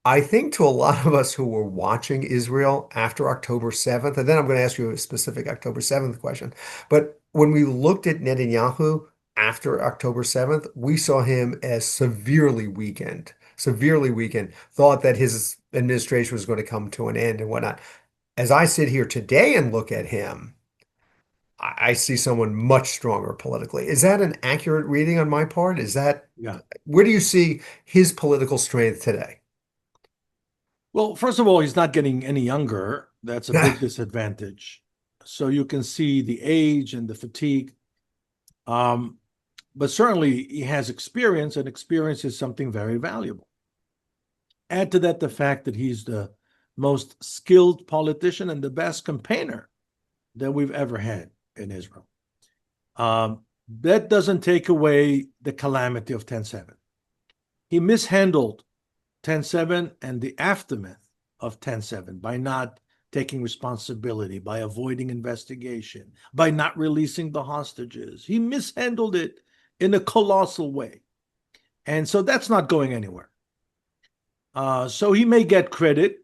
I think to a lot of us who were watching Israel after October 7th, and then I'm going to ask you a specific October 7th question, but when we looked at Netanyahu after October 7th, we saw him as severely weakened, thought that his administration was going to come to an end and whatnot. As I sit here today and look at him, I see someone much stronger politically. Is that an accurate reading on my part? yeah. Where do you see his political strength today? Well, first of all, he's not getting any younger. That's a big disadvantage. So you can see the age and the fatigue. Um, but certainly he has experience, and experience is something very valuable. Add to that the fact that he's the most skilled politician and the best campaigner that we've ever had in Israel. That doesn't take away the calamity of 10/7. He mishandled 10/7 and the aftermath of 10/7 by not taking responsibility, by avoiding investigation, by not releasing the hostages. He mishandled it in a colossal way. And so that's not going anywhere. So he may get credit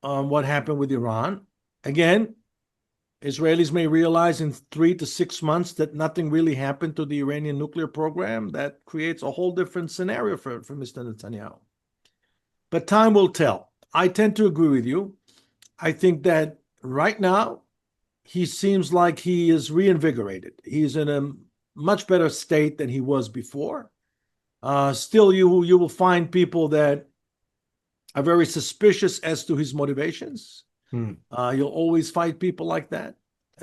on what happened with Iran. Again, Israelis may realize in 3 to 6 months that nothing really happened to the Iranian nuclear program. That creates a whole different scenario for Mr. Netanyahu. But time will tell. I tend to agree with you. I think that right now, he seems like he is reinvigorated. He's in a much better state than he was before. Still, you will find people that are very suspicious as to his motivations. Hmm. You'll always find people like that,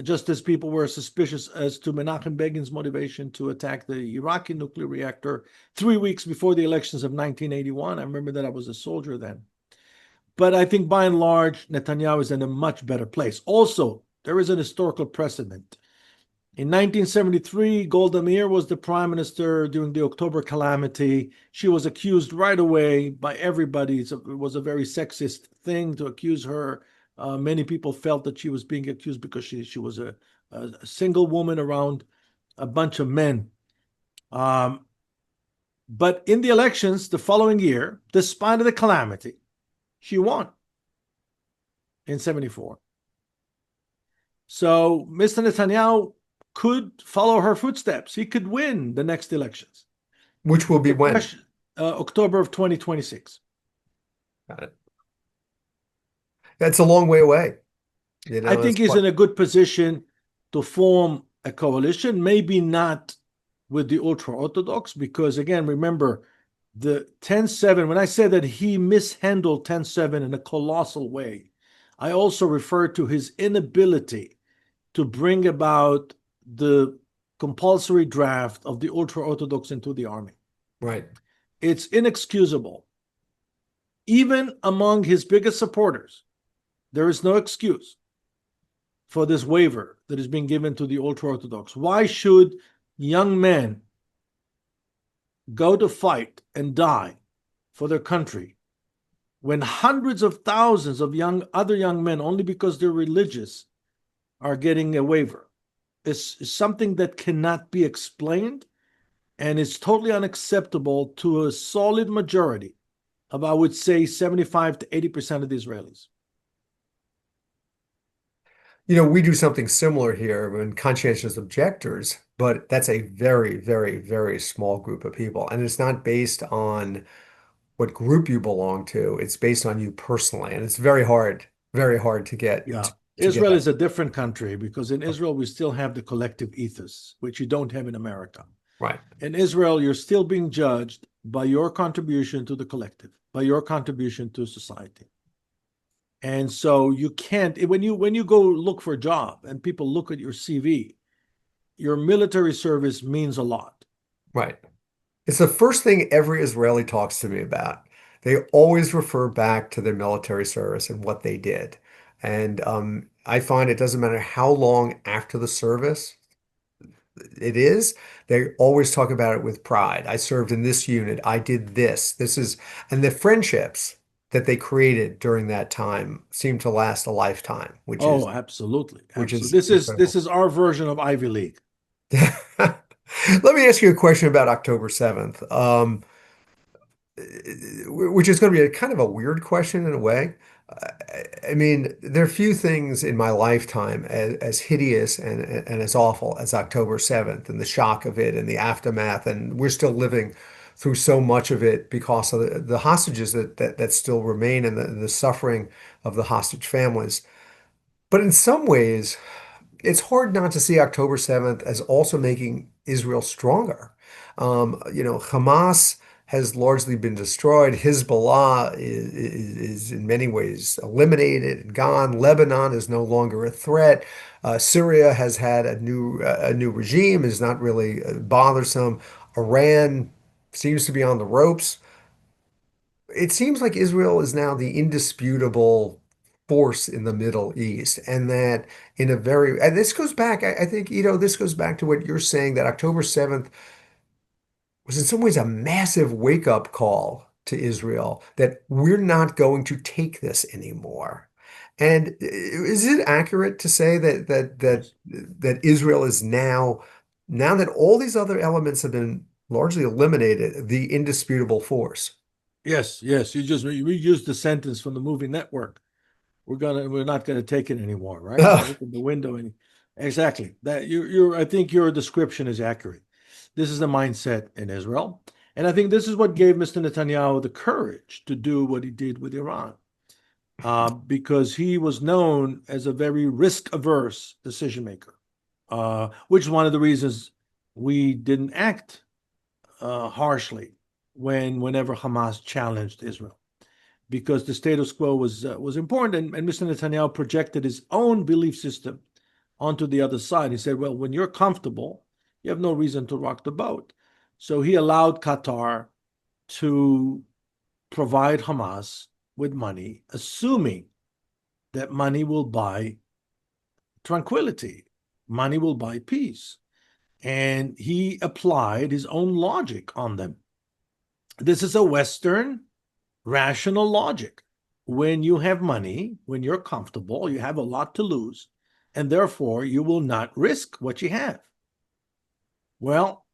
just as people were suspicious as to Menachem Begin's motivation to attack the Iraqi nuclear reactor 3 weeks before the elections of 1981. I remember that I was a soldier then. But I think by and large, Netanyahu is in a much better place. Also, there is an historical precedent. In 1973, Golda Meir was the prime minister during the October calamity. She was accused right away by everybody. It was a very sexist thing to accuse her. Many people felt that she was being accused because she was a single woman around a bunch of men. But in the elections the following year, despite of the calamity, she won in 74. So Mr. Netanyahu could follow her footsteps. He could win the next elections. Which will be The when? question, October of 2026. Got it. That's a long way away. I think That's he's what. in a good position to form a coalition, maybe not with the ultra-Orthodox, because again, remember, the 10-7, when I said that he mishandled 10-7 in a colossal way, I also refer to his inability to bring about the compulsory draft of the ultra-Orthodox into the army. Right. It's inexcusable. Even among his biggest supporters, there is no excuse for this waiver that is being given to the ultra-Orthodox. Why should young men go to fight and die for their country when hundreds of thousands of other young men, only because they're religious, are getting a waiver? It's something that cannot be explained, and it's totally unacceptable to a solid majority of, I would say, 75 to 80% of the Israelis. We do something similar here in conscientious objectors, but that's a very, very, very small group of people. And it's not based on what group you belong to. It's based on you personally. And it's very hard to get Yeah. to get Israel that. is a different country because in Israel, we still have the collective ethos, which you don't have in America. Right. In Israel, you're still being judged by your contribution to the collective, by your contribution to society. And so you can't, when you go look for a job and people look at your CV, your military service means a lot. Right. It's the first thing every Israeli talks to me about. They always refer back to their military service and what they did. And I find it doesn't matter how long after the service it is, they always talk about it with pride. I served in this unit. I did this. And the friendships that they created during that time seem to last a lifetime, Oh, absolutely. which is Absolutely. This incredible. is our version of Ivy League. Let me ask you a question about October 7th, which is going to be a kind of a weird question in a way. I mean, there are few things in my lifetime as hideous and as awful as October 7th and the shock of it and the aftermath. And we're still living through so much of it because of the hostages that still remain and the suffering of the hostage families. But in some ways, it's hard not to see October 7th as also making Israel stronger. Hamas has largely been destroyed. Hezbollah is in many ways eliminated and gone. Lebanon is no longer a threat. Syria has had a new regime, is not really bothersome. Iran seems to be on the ropes. It seems like Israel is now the indisputable force in the Middle East, and that and this goes back, I think, this goes back to what you're saying, that October 7th was in some ways a massive wake-up call to Israel that we're not going to take this anymore. And is it accurate to say that Israel is now that all these other elements have been largely eliminated, the indisputable force? Yes, yes. You just reused the sentence from the movie Network. We're not gonna take it anymore, right? Open the window and exactly that. I think your description is accurate. This is the mindset in Israel, and I think this is what gave Mr. Netanyahu the courage to do what he did with Iran, because he was known as a very risk-averse decision maker, which is one of the reasons we didn't act harshly whenever Hamas challenged Israel, because the status quo was important, and Mr. Netanyahu projected his own belief system onto the other side. He said, "Well, when you're comfortable, you have no reason to rock the boat." So he allowed Qatar to provide Hamas with money, assuming that money will buy tranquility, money will buy peace, and he applied his own logic on them. This is a Western rational logic. When you have money, when you're comfortable, you have a lot to lose, and therefore you will not risk what you have. Well,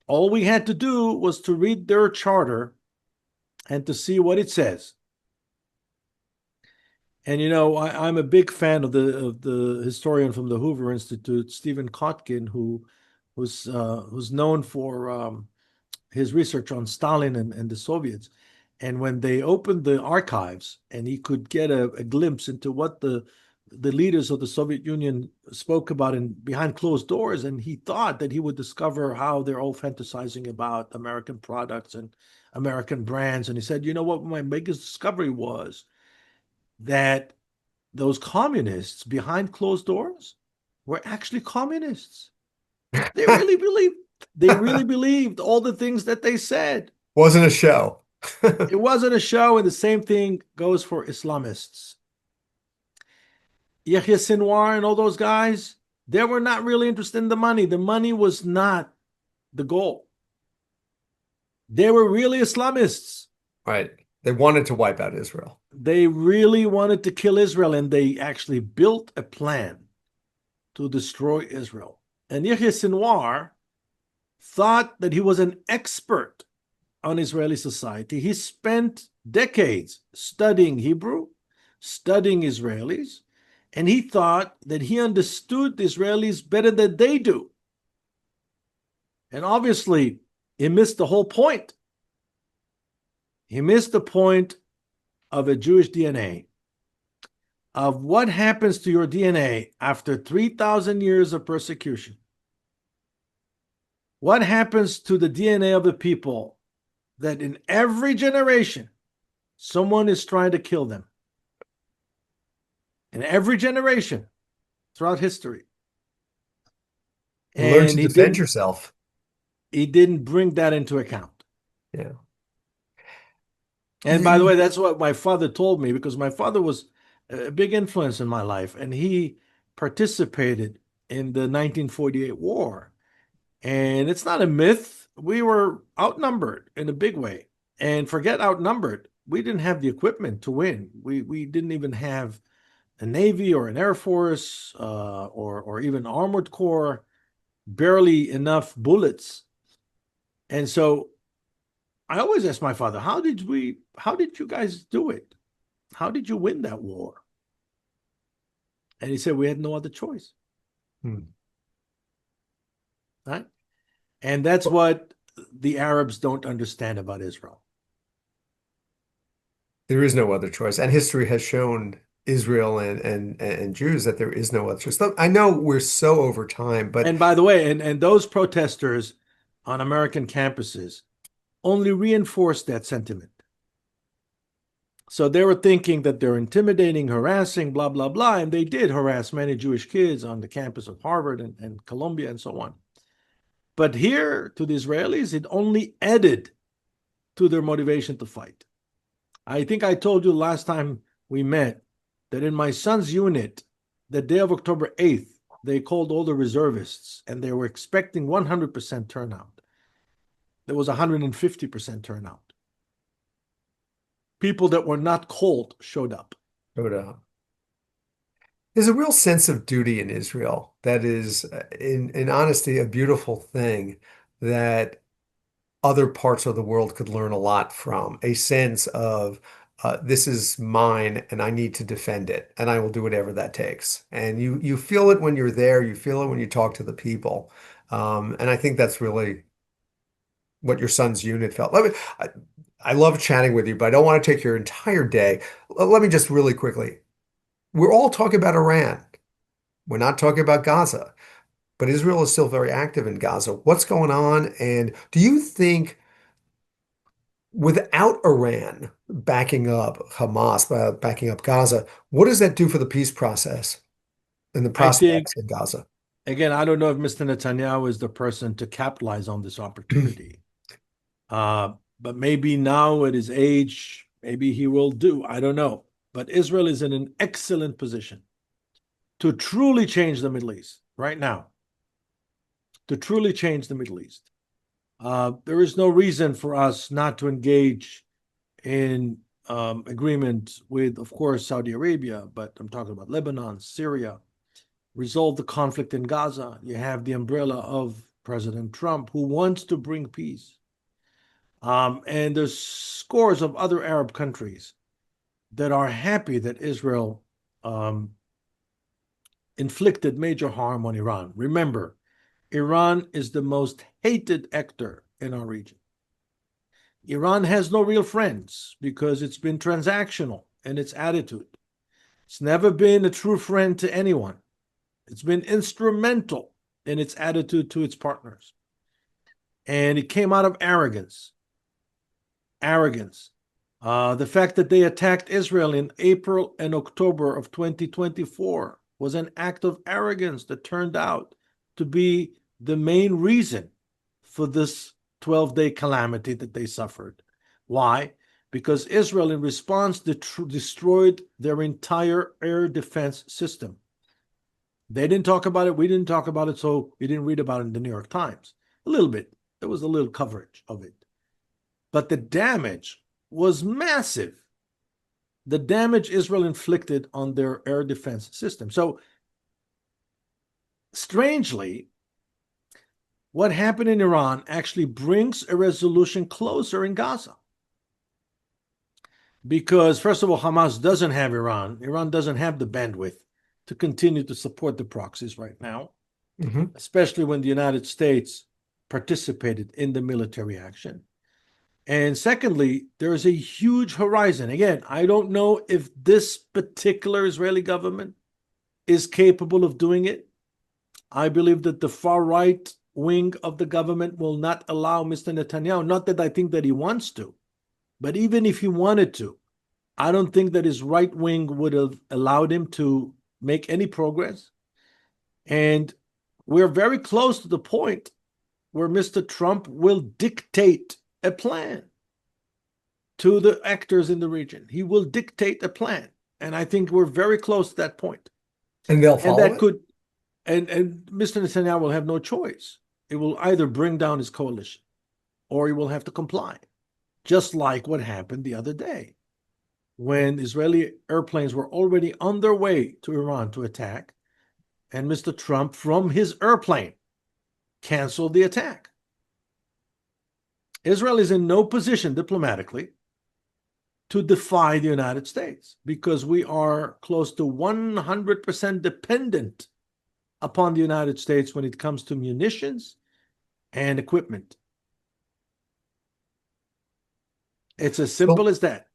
all we had to do was to read their charter and to see what it says. And I'm a big fan of the historian from the Hoover Institute, Stephen Kotkin, who's known for his research on Stalin and the Soviets. And when they opened the archives and he could get a glimpse into what the the leaders of the Soviet Union spoke about behind closed doors, and he thought that he would discover how they're all fantasizing about American products and American brands. And he said, you know what, my biggest discovery was that those communists behind closed doors were actually communists. They really believed all the things that they said. Wasn't a show. It wasn't a show, and the same thing goes for Islamists. Yahya Sinwar and all those guys, they were not really interested in the money. The money was not the goal. They were really Islamists. Right. They wanted to wipe out Israel. They really wanted to kill Israel, and they actually built a plan to destroy Israel. And Yahya Sinwar thought that he was an expert on Israeli society. He spent decades studying Hebrew, studying Israelis, and he thought that he understood the Israelis better than they do. And obviously, he missed the whole point. He missed the point of a Jewish DNA, of what happens to your DNA after 3,000 years of persecution. What happens to the DNA of the people that in every generation, someone is trying to kill them? In every generation throughout history. And learn to defend yourself. He didn't bring that into account. Yeah. And by the way, that's what my father told me, because my father was a big influence in my life, and he participated in the 1948 war. And it's not a myth. We were outnumbered in a big way. And forget outnumbered, we didn't have the equipment to win. We didn't even have a Navy or an Air Force or even armored corps, barely enough bullets. And so I always ask my father, how did you guys do it? How did you win that war? And he said, we had no other choice. Right? And that's what the Arabs don't understand about Israel. There is no other choice. And history has shown Israel and Jews that there is no other choice. I know we're so over time, but... And by the way, and those protesters on American campuses only reinforced that sentiment. So they were thinking that they're intimidating, harassing, blah, blah, blah, and they did harass many Jewish kids on the campus of Harvard and Columbia and so on. But here, to the Israelis, it only added to their motivation to fight. I think I told you last time we met that in my son's unit, the day of October 8th, they called all the reservists, and they were expecting 100% turnout. There was 150% turnout. People that were not called showed up. There's a real sense of duty in Israel that is, in honesty, a beautiful thing that other parts of the world could learn a lot from. A sense of this is mine and I need to defend it, and I will do whatever that takes. And you feel it when you're there. You feel it when you talk to the people. And I think that's really what your son's unit felt. I love chatting with you, but I don't want to take your entire day. Let me just really quickly. We're all talking about Iran. We're not talking about Gaza, but Israel is still very active in Gaza. What's going on? And do you think without Iran backing up Hamas, backing up Gaza, what does that do for the peace process and the prospects in Gaza? Again, I don't know if Mr. Netanyahu is the person to capitalize on this opportunity. But maybe now at his age, maybe he will do. I don't know. But Israel is in an excellent position to truly change the Middle East right now. To truly change the Middle East. There is no reason for us not to engage in agreement with, of course, Saudi Arabia, but I'm talking about Lebanon, Syria, resolve the conflict in Gaza. You have the umbrella of President Trump, who wants to bring peace. And there's scores of other Arab countries that are happy that Israel inflicted major harm on Iran. Remember, Iran is the most hated actor in our region. Iran has no real friends because it's been transactional in its attitude. It's never been a true friend to anyone. It's been instrumental in its attitude to its partners. And it came out of arrogance. Arrogance. The fact that they attacked Israel in April and October of 2024 was an act of arrogance that turned out to be the main reason for this 12-day calamity that they suffered. Why? Because Israel, in response, destroyed their entire air defense system. They didn't talk about it. We didn't talk about it, so you didn't read about it in the New York Times. A little bit. There was a little coverage of it. But the damage was massive. The damage Israel inflicted on their air defense system. So, strangely, what happened in Iran actually brings a resolution closer in Gaza. Because, first of all, Hamas doesn't have Iran. Iran doesn't have the bandwidth to continue to support the proxies right now, especially when the United States participated in the military action. And secondly, there is a huge horizon. Again, I don't know if this particular Israeli government is capable of doing it. I believe that the far right wing of the government will not allow Mr. Netanyahu, not that I think that he wants to, but even if he wanted to, I don't think that his right wing would have allowed him to make any progress. And we're very close to the point where Mr. Trump will dictate a plan to the actors in the region. He will dictate a plan. And I think we're very close to that point. And they'll follow and that could, and Mr. Netanyahu will have no choice. It will either bring down his coalition or he will have to comply. Just like what happened the other day when Israeli airplanes were already on their way to Iran to attack, and Mr. Trump, from his airplane, canceled the attack. Israel is in no position diplomatically to defy the United States because we are close to 100% dependent upon the United States when it comes to munitions and equipment. It's as simple as that.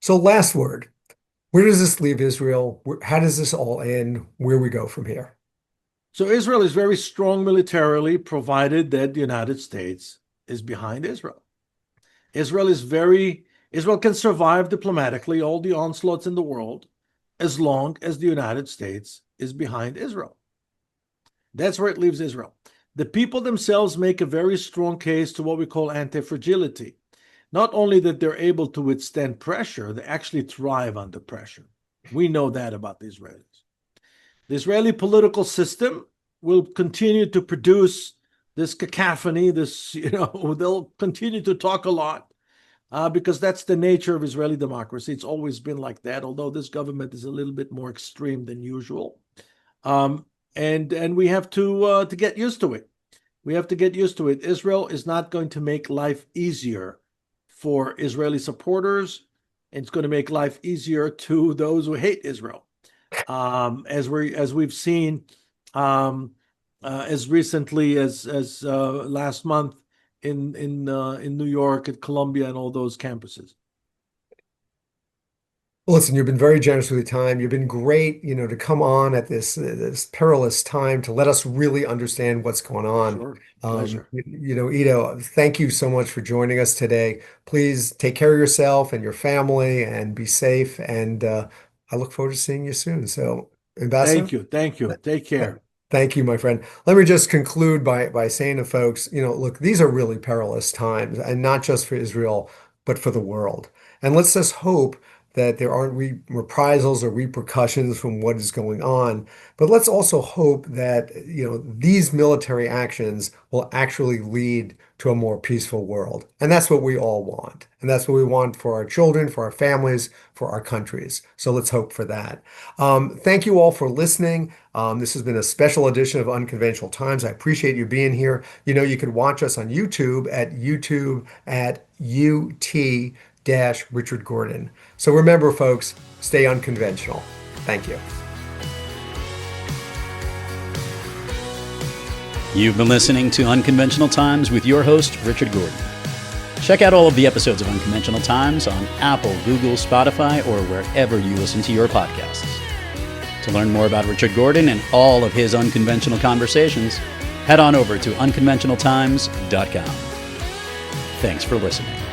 So last word, where does this leave Israel? How does this all end? Where we go from here? So Israel is very strong militarily, provided that the United States is behind Israel. Israel can survive diplomatically all the onslaughts in the world as long as the United States is behind Israel. That's where it leaves Israel. The people themselves make a very strong case to what we call anti-fragility. Not only that they're able to withstand pressure, they actually thrive under pressure. We know that about the Israelis. The Israeli political system will continue to produce this cacophony, they'll continue to talk a lot because that's the nature of Israeli democracy. It's always been like that, although this government is a little bit more extreme than usual. And we have to get used to it. We have to get used to it. Israel is not going to make life easier for Israeli supporters. It's going to make life easier to those who hate Israel, as we've seen as recently as last month in New York, at Columbia, and all those campuses. Listen, you've been very generous with your time. You've been great, to come on at this perilous time to let us really understand what's going on. Sure. Pleasure. Ido, thank you so much for joining us today. Please take care of yourself and your family and be safe. And I look forward to seeing you soon. So, Ambassador. Thank you. Take care. Thank you, my friend. Let me just conclude by saying to folks, look, these are really perilous times, and not just for Israel, but for the world. And let's just hope that there aren't reprisals or repercussions from what is going on. But let's also hope that, these military actions will actually lead to a more peaceful world. And that's what we all want. And that's what we want for our children, for our families, for our countries. So let's hope for that. Thank you all for listening. This has been a special edition of Unconventional Times. I appreciate you being here. You can watch us on YouTube at UT-Richard Gordon. So remember, folks, stay unconventional. Thank you. You've been listening to Unconventional Times with your host, Richard Gordon. Check out all of the episodes of Unconventional Times on Apple, Google, Spotify, or wherever you listen to your podcasts. To learn more about Richard Gordon and all of his unconventional conversations, head on over to unconventionaltimes.com. Thanks for listening.